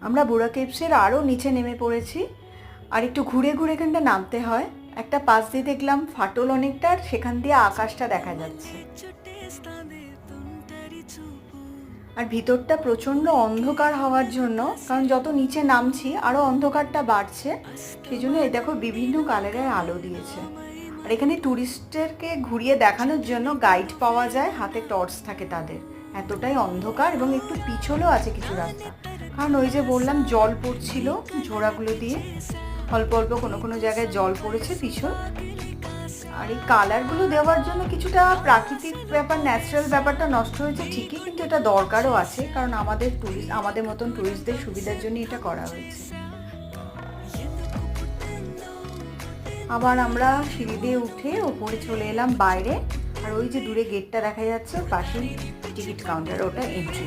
আমরা বুড়া কেভসের আরও নিচে নেমে পড়েছি, আর একটু ঘুরে ঘুরে এখানটা নামতে হয়। একটা পাশ দিয়ে দেখলাম ফাটল অনেকটা, আর সেখান দিয়ে আকাশটা দেখা যাচ্ছে। আর ভিতরটা প্রচণ্ড অন্ধকার হওয়ার জন্য, কারণ যত নিচে নামছি আরও অন্ধকারটা বাড়ছে, সেই জন্য এই দেখো বিভিন্ন কালারের আলো দিয়েছে। আর এখানে ট্যুরিস্টদেরকে ঘুরিয়ে দেখানোর জন্য গাইড পাওয়া যায়, হাতে টর্চ থাকে তাদের। এতটাই অন্ধকার, এবং একটু পিছলও আছে কিছু রাস্তা, কারণ ওই যে বললাম জল পড়ছিল ঝোড়াগুলো দিয়ে, অল্প অল্প কোনো কোনো জায়গায় জল পড়েছে পিছল। আর এই কালারগুলো দেওয়ার জন্য কিছুটা প্রাকৃতিক ব্যাপার, ন্যাচারাল ব্যাপারটা নষ্ট হয়েছে ঠিকই, কিন্তু এটা দরকারও আছে, কারণ আমাদের মতন ট্যুরিস্টদের সুবিধার জন্য এটা করা হয়েছে। আবার আমরা সিঁড়ি দিয়ে উঠে ওপরে চলে এলাম বাইরে, আর ওই যে দূরে গেটটা দেখা যাচ্ছে, ওর পাশেই টিকিট কাউন্টার, ওটা এন্ট্রি।